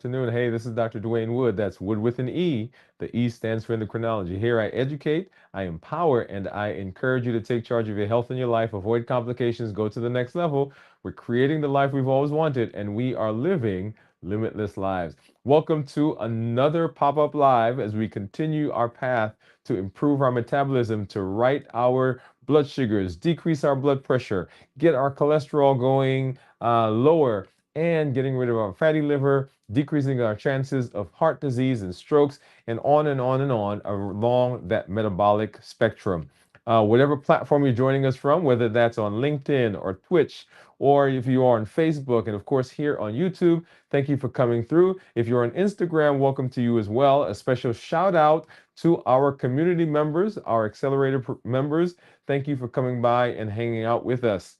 Afternoon. Hey, this is Dr. Dwain Woode. That's Wood with an E. The E stands for endocrinology. Here I educate, I empower, and I encourage you to take charge of your health and your life, avoid complications, go to the next level. We're creating the life we've always wanted, and we are living limitless lives. Welcome to another pop-up live as we continue our path to improve our metabolism, to right our blood sugars, decrease our blood pressure, get our cholesterol going lower, and getting rid of our fatty liver, decreasing our chances of heart disease and strokes, and on and on and on along that metabolic spectrum. Whatever platform you're joining us from, whether that's on LinkedIn or Twitch, or if you are on Facebook, and of course here on YouTube, thank you for coming through. If you're on Instagram, welcome to you as well. A special shout out to our community members, our accelerator members. Thank you for coming by and hanging out with us.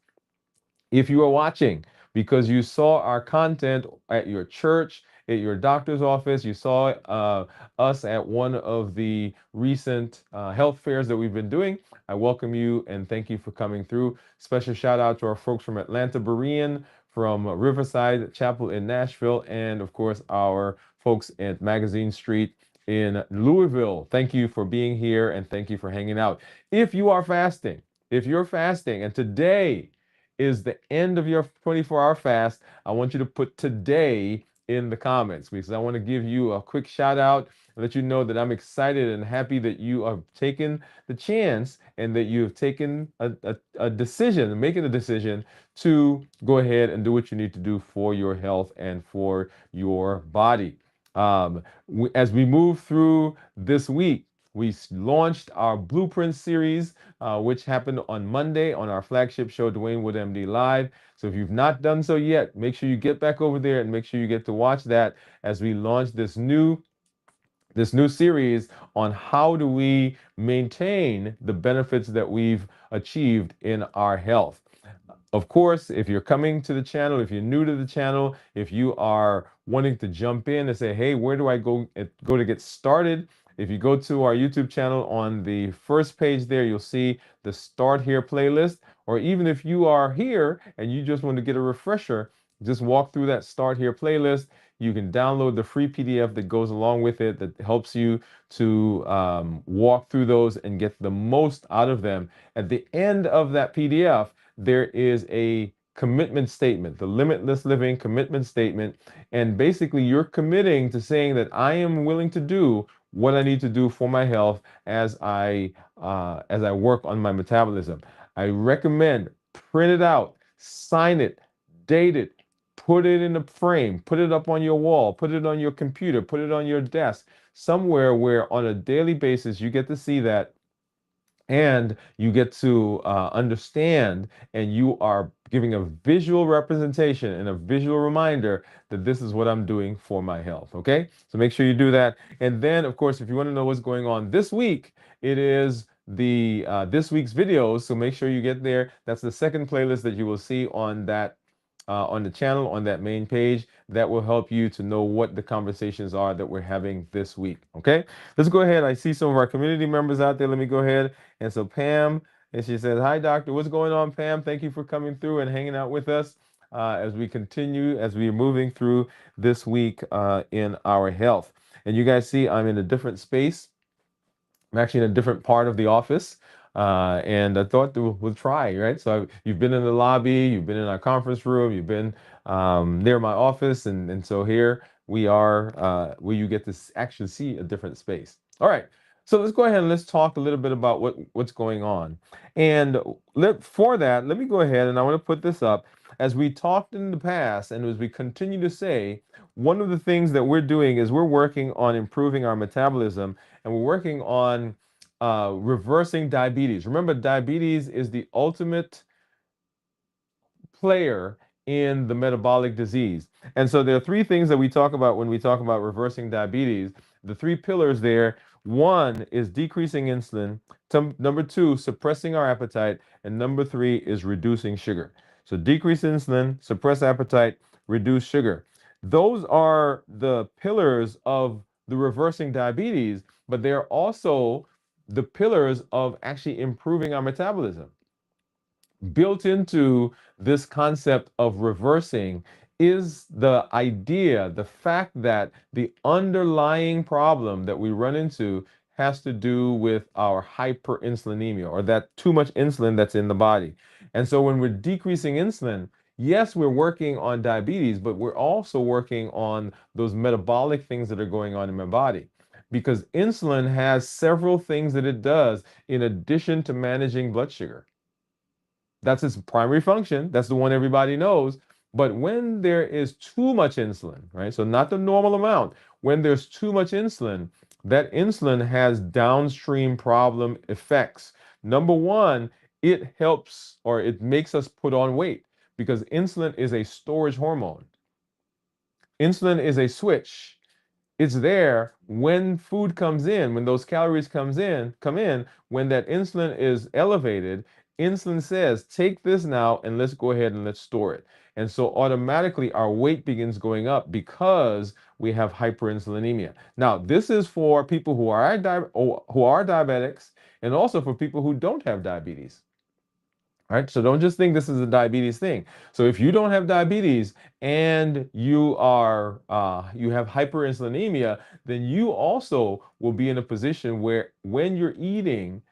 If you are watching because you saw our content at your church, at your doctor's office, you saw us at one of the recent health fairs that we've been doing, I welcome you and thank you for coming through. Special shout out to our folks from Atlanta Berean, from Riverside Chapel in Nashville, and of course our folks at Magazine Street in Louisville. Thank you for being here and thank you for hanging out. If you are fasting, if you're fasting, and today is the end of your 24-hour fast, I want you to put today in the comments because I want to give you a quick shout out and let you know that I'm excited and happy that you have taken the chance and that you have taken a decision, making a decision to go ahead and do what you need to do for your health and for your body. As we move through this week, we launched our Blueprint series, which happened on Monday on our flagship show, Dwain Woode MD Live. So if you've not done so yet, make sure you get back over there and make sure you get to watch that as we launch this new series on how do we maintain the benefits that we've achieved in our health. Of course, if you're coming to the channel, if you're new to the channel, if you are wanting to jump in and say, hey, where do I go to get started? If you go to our YouTube channel, on the first page there, you'll see the Start Here playlist. Or even if you are here and you just want to get a refresher, just walk through that Start Here playlist. You can download the free PDF that goes along with it that helps you to walk through those and get the most out of them. At the end of that PDF, there is a commitment statement, the Limitless Living commitment statement. And basically, you're committing to saying that I am willing to do what I need to do for my health as I work on my metabolism. I recommend print it out, sign it, date it, put it in a frame, put it up on your wall, put it on your computer, put it on your desk, somewhere where on a daily basis you get to see that and you get to understand, and you are giving a visual representation and a visual reminder that this is what I'm doing for my health. Okay, so make sure you do that. And then of course, if you want to know what's going on this week, it is the this week's videos, so make sure you get there. That's the second playlist that you will see on the channel, on that main page. That will help you to know what the conversations are that we're having this week. Okay, let's go ahead. I see some of our community members out there. Let me go ahead. And so Pam, and she says, hi, doctor. What's going on, Pam? Thank you for coming through and hanging out with us as we continue, as we're moving through this week in our health. And you guys see I'm in a different space. I'm actually in a different part of the office. And I thought we'll try, right? So you've been in the lobby, you've been in our conference room, you've been near my office. And so here we are where you get to actually see a different space. All right. So let's go ahead and let's talk a little bit about what's going on. And for that, let me go ahead and I want to put this up. As we talked in the past, and as we continue to say, one of the things that we're doing is we're working on improving our metabolism, and we're working on reversing diabetes. Remember, diabetes is the ultimate player in the metabolic disease. And so there are three things that we talk about when we talk about reversing diabetes. The three pillars there: one is decreasing insulin, number two, suppressing our appetite, and number three is reducing sugar. So decrease insulin, suppress appetite, reduce sugar. Those are the pillars of the reversing diabetes, but they're also the pillars of actually improving our metabolism. Built into this concept of reversing is the idea, the fact that the underlying problem that we run into has to do with our hyperinsulinemia, or that too much insulin that's in the body. And so when we're decreasing insulin, yes, we're working on diabetes, but we're also working on those metabolic things that are going on in my body. Because insulin has several things that it does in addition to managing blood sugar. That's its primary function. That's the one everybody knows. But when there is too much insulin, right? So not the normal amount. When there's too much insulin, that insulin has downstream problem effects. Number one, it helps or it makes us put on weight because insulin is a storage hormone. Insulin is a switch. It's there when food comes in, when those calories come in, when that insulin is elevated, insulin says, take this now and let's go ahead and let's store it. And so automatically our weight begins going up because we have hyperinsulinemia. Now, this is for people who are diabetics and also for people who don't have diabetes. Right? So don't just think this is a diabetes thing. So if you don't have diabetes and you have hyperinsulinemia, then you also will be in a position where when you're eating,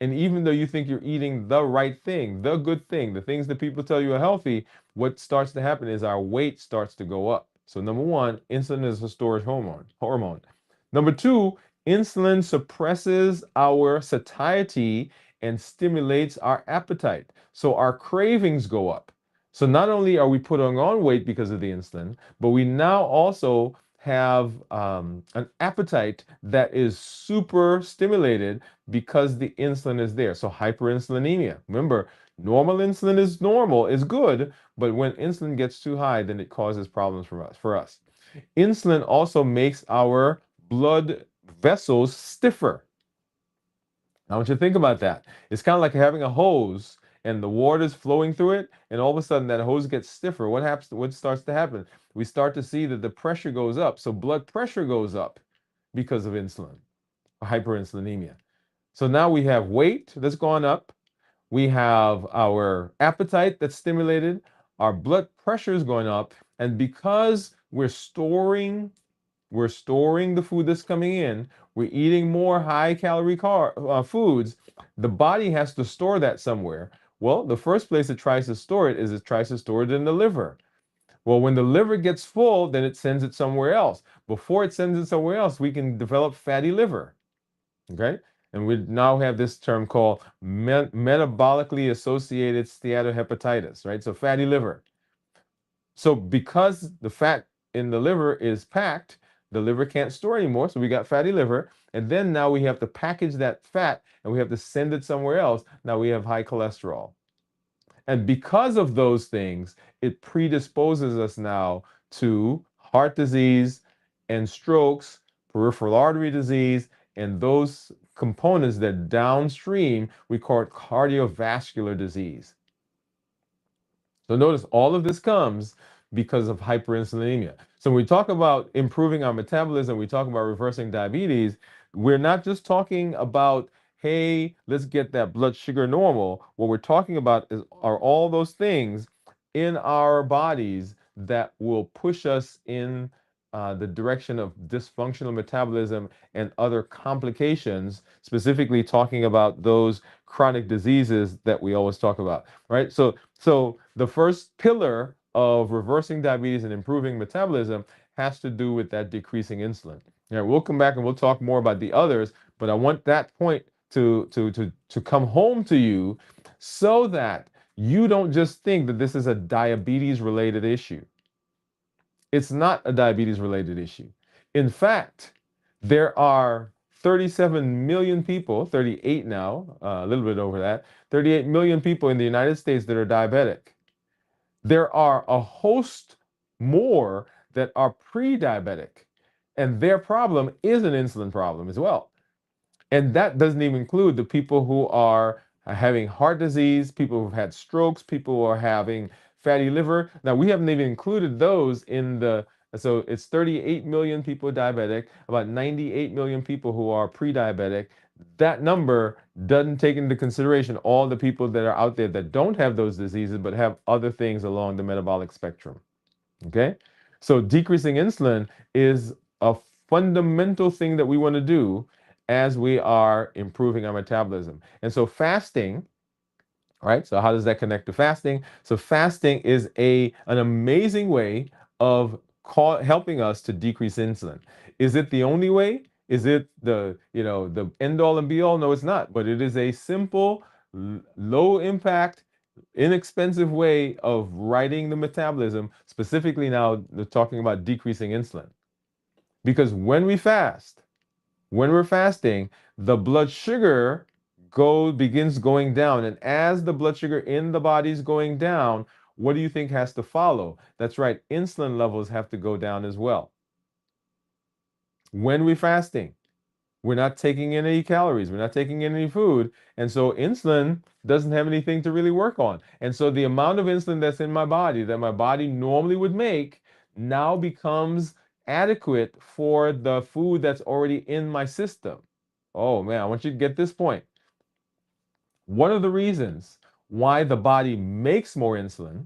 and even though you think you're eating the right thing, the good thing, the things that people tell you are healthy, what starts to happen is our weight starts to go up. So number one, insulin is a storage hormone. Number two, insulin suppresses our satiety and stimulates our appetite. So our cravings go up. So not only are we putting on weight because of the insulin, but we now also have an appetite that is super stimulated because the insulin is there. So hyperinsulinemia. Remember, normal insulin is normal, is good, but when insulin gets too high, then it causes problems for us. Insulin also makes our blood vessels stiffer. I want you to think about that. It's kind of like having a hose and the water's flowing through it, and all of a sudden that hose gets stiffer. What happens? What starts to happen? We start to see that the pressure goes up. So blood pressure goes up because of insulin, hyperinsulinemia. So now we have weight that's gone up. We have our appetite that's stimulated. Our blood pressure is going up. And because we're storing the food that's coming in. We're eating more high calorie foods. The body has to store that somewhere. Well, the first place it tries to store it is it tries to store it in the liver. Well, when the liver gets full, then it sends it somewhere else. Before it sends it somewhere else, we can develop fatty liver. Okay? And we now have this term called metabolically associated steatohepatitis, right? So fatty liver. So because the fat in the liver is packed, the liver can't store anymore. So we got fatty liver. And then now we have to package that fat and we have to send it somewhere else. Now we have high cholesterol. And because of those things, it predisposes us now to heart disease and strokes, peripheral artery disease, and those components that downstream we call it cardiovascular disease. So notice all of this comes because of hyperinsulinemia. So when we talk about improving our metabolism, we talk about reversing diabetes, we're not just talking about, hey, let's get that blood sugar normal. What we're talking about are all those things in our bodies that will push us in the direction of dysfunctional metabolism and other complications, specifically talking about those chronic diseases that we always talk about, right? So the first pillar of reversing diabetes and improving metabolism has to do with that decreasing insulin. Yeah, we'll come back and we'll talk more about the others, but I want that point to come home to you so that you don't just think that this is a diabetes related issue. It's not a diabetes related issue. In fact, there are 37 million people, 38 now, a little bit over that, 38 million people in the United States that are diabetic. There are a host more that are pre diabetic, and their problem is an insulin problem as well. And that doesn't even include the people who are having heart disease, people who've had strokes, people who are having fatty liver. Now, we haven't even included those in so it's 38 million people diabetic, about 98 million people who are pre-diabetic. That number doesn't take into consideration all the people that are out there that don't have those diseases, but have other things along the metabolic spectrum. Okay? So decreasing insulin is a fundamental thing that we want to do as we are improving our metabolism. And so fasting, right? So how does that connect to fasting? So fasting is an amazing way of helping us to decrease insulin. Is it the only way? Is it the end all and be all? No, it's not. But it is a simple, low impact, inexpensive way of righting the metabolism. Specifically, now they're talking about decreasing insulin. Because when we're fasting, the blood sugar begins going down. And as the blood sugar in the body is going down, what do you think has to follow? That's right, insulin levels have to go down as well. When we're fasting, we're not taking in any calories, we're not taking in any food. And so insulin doesn't have anything to really work on. And so the amount of insulin that's in my body that my body normally would make now becomes adequate for the food that's already in my system. Oh man, I want you to get this point. One of the reasons why the body makes more insulin,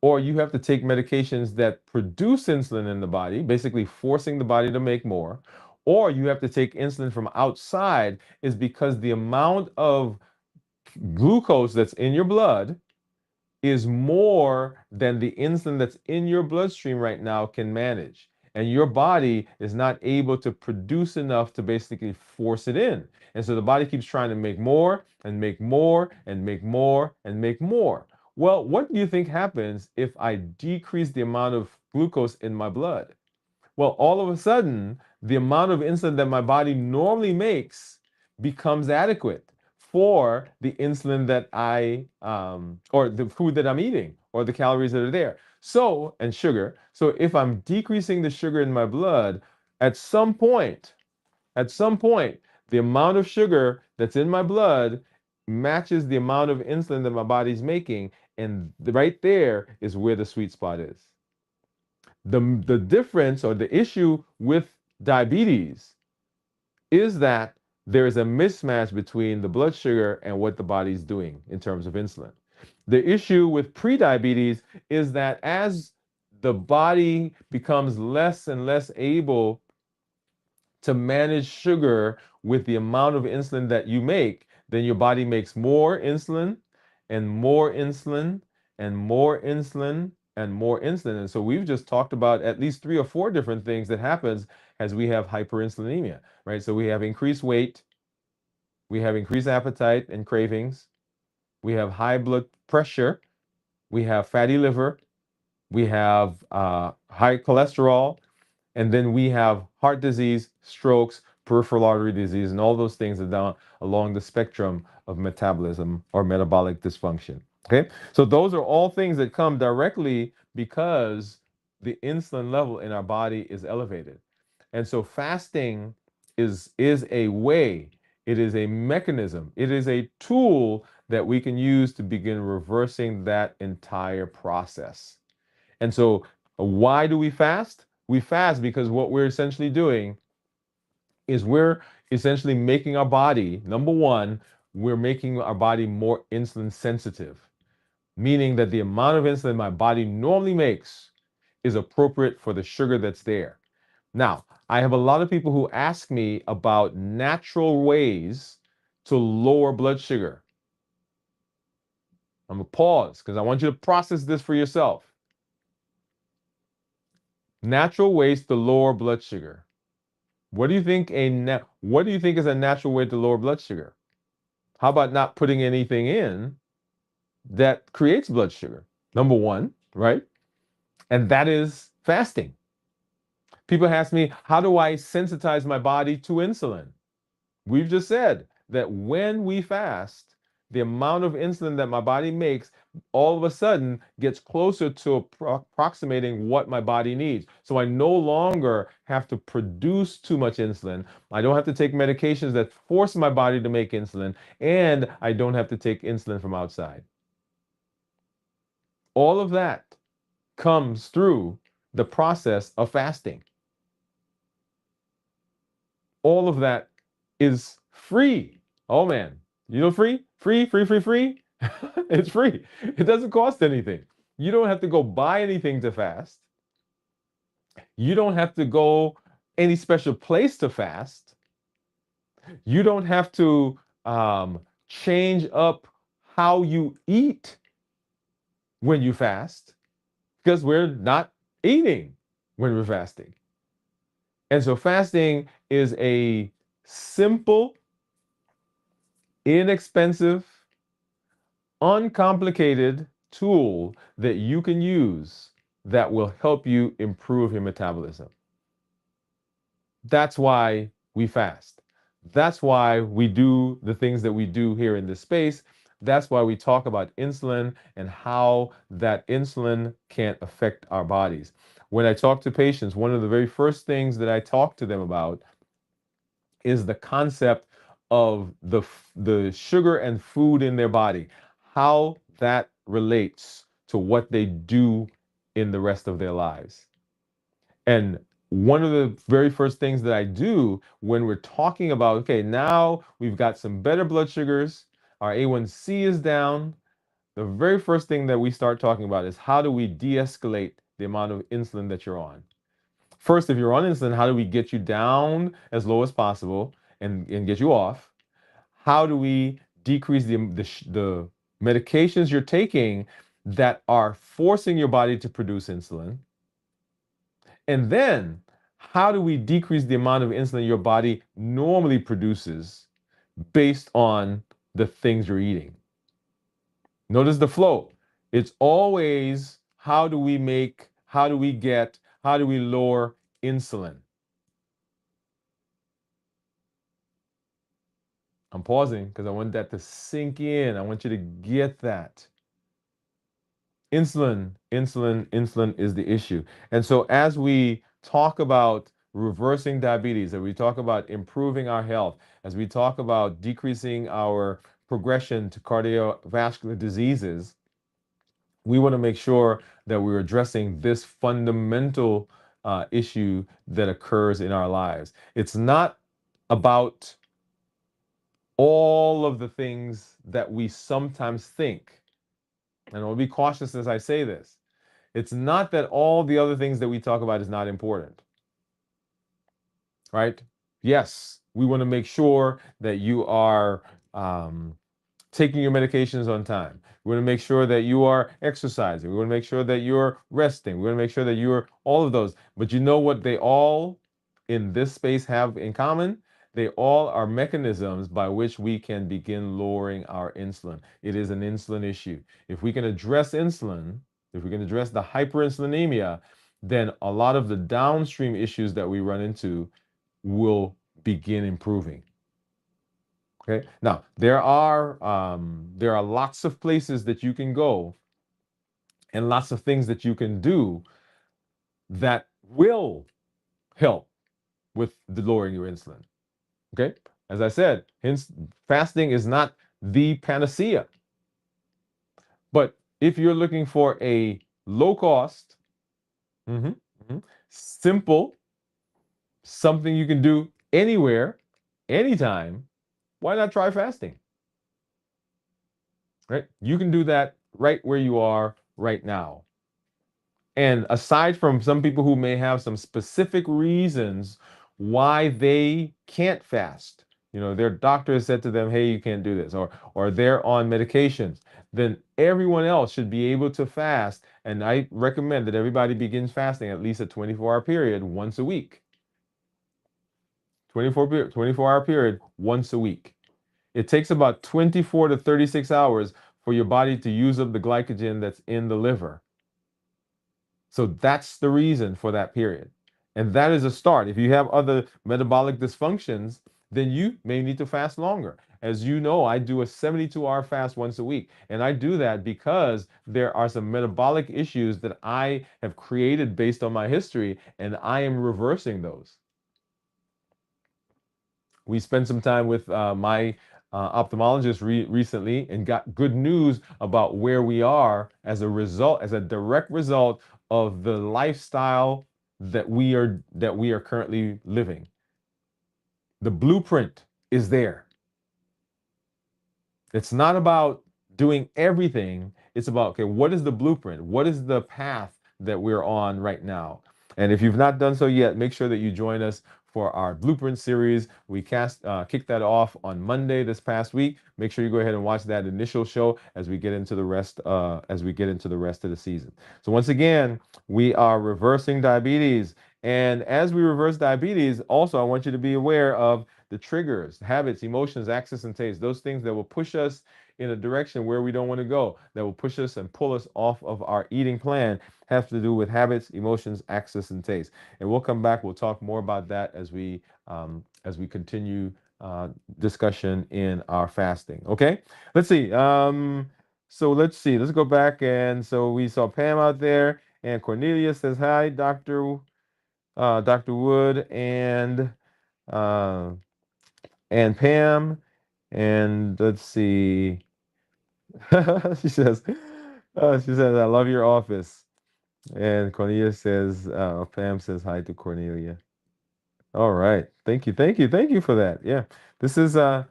or you have to take medications that produce insulin in the body, basically forcing the body to make more, or you have to take insulin from outside, is because the amount of glucose that's in your blood is more than the insulin that's in your bloodstream right now can manage. And your body is not able to produce enough to basically force it in. And so the body keeps trying to make more and make more and make more and make more. Well, what do you think happens if I decrease the amount of glucose in my blood? Well, all of a sudden, the amount of insulin that my body normally makes becomes adequate for the insulin that or the food that I'm eating, or the calories that are there. So, and sugar. So, if I'm decreasing the sugar in my blood, at some point, at some point, the amount of sugar that's in my blood matches the amount of insulin that my body's making. And right there is where the sweet spot is. The difference, or the issue with diabetes, is that there is a mismatch between the blood sugar and what the body's doing in terms of insulin. The issue with prediabetes is that as the body becomes less and less able to manage sugar with the amount of insulin that you make, then your body makes more insulin and more insulin and more insulin and more insulin. And so we've just talked about at least 3 or 4 different things that happens as we have hyperinsulinemia, right? So we have increased weight, we have increased appetite and cravings, we have high blood pressure, we have fatty liver, we have high cholesterol, and then we have heart disease, strokes, peripheral artery disease, and all those things are down along the spectrum of metabolism or metabolic dysfunction. Okay, so those are all things that come directly because the insulin level in our body is elevated. And so fasting is a way, it is a mechanism, it is a tool that we can use to begin reversing that entire process. And so, why do we fast? We fast because what we're essentially doing is we're essentially making our body, number one, we're making our body more insulin sensitive, meaning that the amount of insulin my body normally makes is appropriate for the sugar that's there. Now, I have a lot of people who ask me about natural ways to lower blood sugar. I'm gonna pause because I want you to process this for yourself. Natural ways to lower blood sugar. What do you think what do you think is a natural way to lower blood sugar? How about not putting anything in that creates blood sugar? Number one, right? And that is fasting. People ask me, how do I sensitize my body to insulin? We've just said that when we fast, the amount of insulin that my body makes all of a sudden gets closer to approximating what my body needs. So I no longer have to produce too much insulin. I don't have to take medications that force my body to make insulin, and I don't have to take insulin from outside. All of that comes through the process of fasting. All of that is free. Oh man, you know, free, free, free, free, free. It's free. It doesn't cost anything. You don't have to go buy anything to fast. You don't have to go any special place to fast. You don't have to change up how you eat when you fast because we're not eating when we're fasting. And so fasting is a simple, inexpensive, uncomplicated tool that you can use that will help you improve your metabolism. That's why we fast. That's why we do the things that we do here in this space. That's why we talk about insulin and how that insulin can affect our bodies. When I talk to patients, one of the very first things that I talk to them about is the concept of the sugar and food in their body, how that relates to what they do in the rest of their lives. And one of the very first things that I do when we're talking about, okay, now we've got some better blood sugars, our A1C is down, the very first thing that we start talking about is how do we de-escalate the amount of insulin that you're on? First, if you're on insulin, how do we get you down as low as possible and get you off? How do we decrease the medications you're taking that are forcing your body to produce insulin? And then, how do we decrease the amount of insulin your body normally produces based on the things you're eating? Notice the flow. It's always how do we lower insulin? I'm pausing because I want that to sink in. I want you to get that. Insulin, insulin, insulin is the issue. And so as we talk about reversing diabetes, as we talk about improving our health, as we talk about decreasing our progression to cardiovascular diseases, we want to make sure that we're addressing this fundamental issue that occurs in our lives. It's not about all of the things that we sometimes think. And I want to be cautious as I say this. It's not that all the other things that we talk about is not important, right? Yes, we want to make sure that you are taking your medications on time. We want to make sure that you are exercising. We want to make sure that you're resting. We want to make sure that you're all of those. But you know what they all in this space have in common? They all are mechanisms by which we can begin lowering our insulin. It is an insulin issue. If we can address insulin, if we can address the hyperinsulinemia, then a lot of the downstream issues that we run into will begin improving. Okay. Now there are lots of places that you can go and lots of things that you can do that will help with the lowering your insulin. Okay. As I said, hence fasting is not the panacea. But if you're looking for a low cost, mhm, mhm, simple, something you can do anywhere, anytime, why not try fasting? Right? You can do that right where you are right now. And aside from some people who may have some specific reasons why they can't fast, you know, their doctor has said to them, hey, you can't do this, or they're on medications, then everyone else should be able to fast. And I recommend that everybody begins fasting at least a 24-hour period once a week. 24-hour period once a week. It takes about 24 to 36 hours for your body to use up the glycogen that's in the liver. So that's the reason for that period. And that is a start. If you have other metabolic dysfunctions, then you may need to fast longer. As you know, I do a 72-hour fast once a week. And I do that because there are some metabolic issues that I have created based on my history, and I am reversing those. We spent some time with my ophthalmologist recently and got good news about where we are as a result, as a direct result of the lifestyle that we are currently living. The blueprint is there. It's not about doing everything. It's about, okay, what is the blueprint? What is the path that we're on right now? And if you've not done so yet, make sure that you join us for our blueprint series. We kicked that off on Monday this past week. Make sure you go ahead and watch that initial show as we get into the rest of the season. So once again, we are reversing diabetes. And as we reverse diabetes, also I want you to be aware of the triggers, habits, emotions, access, and taste, those things that will push us in a direction where we don't want to go, that will push us and pull us off of our eating plan, have to do with habits, emotions, access, and taste. And we'll come back. We'll talk more about that as we continue discussion in our fasting. Okay, let's see. So let's see. Let's go back, and so we saw Pam out there, and Cornelia says hi, Dr. Wood, uh, and Pam, and let's see. she says, I love your office. And Cornelia says, Pam says hi to Cornelia. All right. Thank you. Thank you. Thank you for that. Yeah. This is so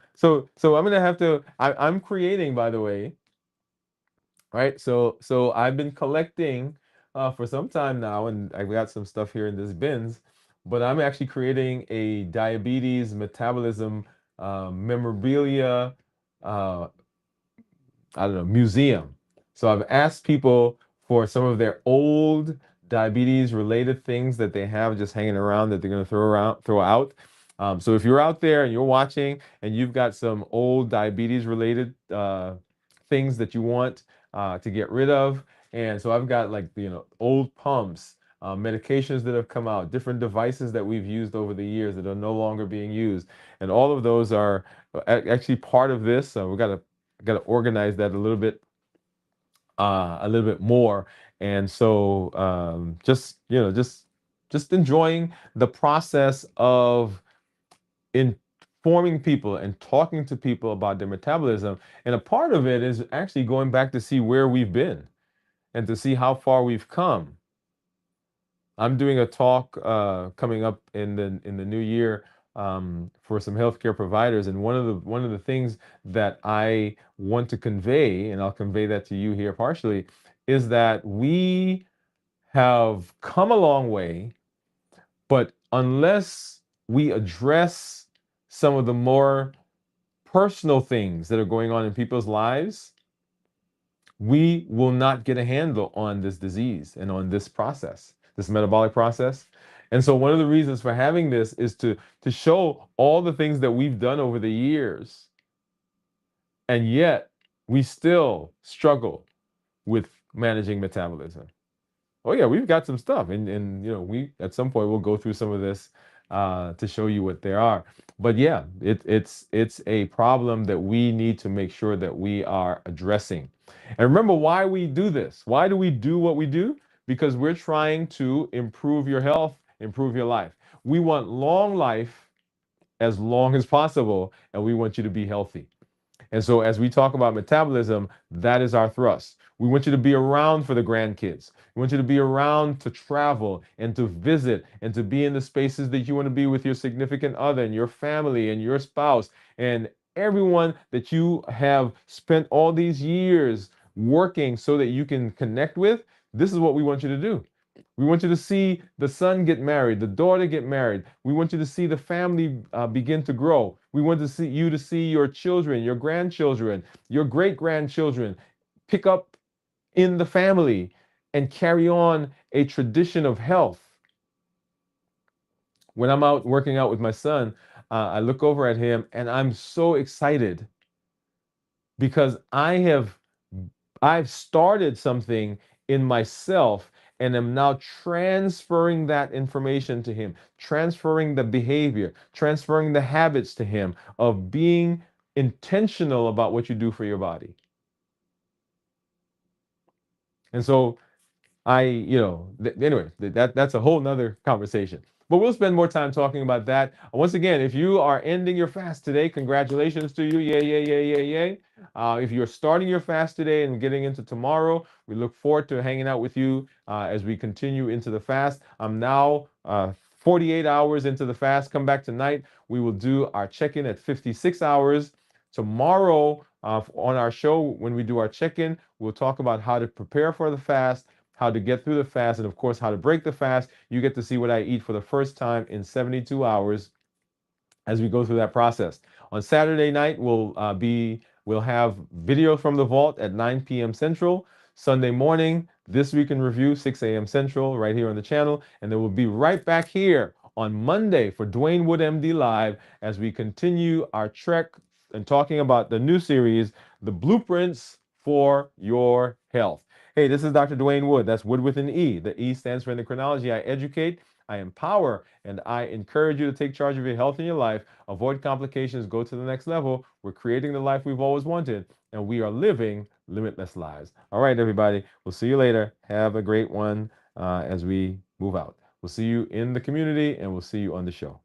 I'm gonna have to I'm creating, by the way, right? So I've been collecting for some time now, and I've got some stuff here in this bins, but I'm actually creating a diabetes metabolism memorabilia uh, I don't know, museum. So I've asked people for some of their old diabetes related things that they have just hanging around that they're going to throw out. So if you're out there and you're watching and you've got some old diabetes related things that you want to get rid of, and so I've got, like, old pumps, medications that have come out, different devices that we've used over the years that are no longer being used, and all of those are actually part of this. So we've got to organize that a little bit more. And so just enjoying the process of informing people and talking to people about their metabolism. And a part of it is actually going back to see where we've been and to see how far we've come. I'm doing a talk coming up in the new year for some healthcare providers, and one of the things that I want to convey, and I'll convey that to you here partially, is that we have come a long way, but unless we address some of the more personal things that are going on in people's lives, we will not get a handle on this disease and on this process, this metabolic process. And so one of the reasons for having this is to show all the things that we've done over the years, and yet we still struggle with managing metabolism. Oh yeah, we've got some stuff, and we at some point we'll go through some of this to show you what they are. But yeah, it's a problem that we need to make sure that we are addressing. And remember why we do this. Why do we do what we do? Because we're trying to improve your health, improve your life. We want long life as long as possible, and we want you to be healthy. And so, as we talk about metabolism, that is our thrust. We want you to be around for the grandkids. We want you to be around to travel and to visit and to be in the spaces that you want to be with your significant other and your family and your spouse and everyone that you have spent all these years working so that you can connect with. This is what we want you to do. We want you to see the son get married, the daughter get married. We want you to see the family begin to grow. We want to see you to see your children, your grandchildren, your great grandchildren pick up in the family and carry on a tradition of health. When I'm out working out with my son, I look over at him and I'm so excited because I've started something in myself and am now transferring that information to him, transferring the behavior, transferring the habits to him of being intentional about what you do for your body. And so anyway, that's a whole nother conversation. But we'll spend more time talking about that. Once again, if you are ending your fast today, congratulations to you. Yay, yay, yay, yay, yay. If you're starting your fast today and getting into tomorrow, we look forward to hanging out with you as we continue into the fast. I'm now 48 hours into the fast. Come back tonight. We will do our check-in at 56 hours. Tomorrow, on our show, when we do our check-in, we'll talk about how to prepare for the fast, how to get through the fast, and of course, how to break the fast. You get to see what I eat for the first time in 72 hours as we go through that process. On Saturday night, we'll have video from the vault at 9 p.m. Central. Sunday morning, This Week in Review, 6 a.m. Central, right here on the channel. And then we'll be right back here on Monday for Dwain Woode MD Live as we continue our trek and talking about the new series, The Blueprints for Your Health. Hey, this is Dr. Dwain Woode. That's Wood with an E. The E stands for endocrinology. I educate, I empower, and I encourage you to take charge of your health and your life, avoid complications, go to the next level. We're creating the life we've always wanted, and we are living limitless lives. All right, everybody. We'll see you later. Have a great one as we move out. We'll see you in the community, and we'll see you on the show.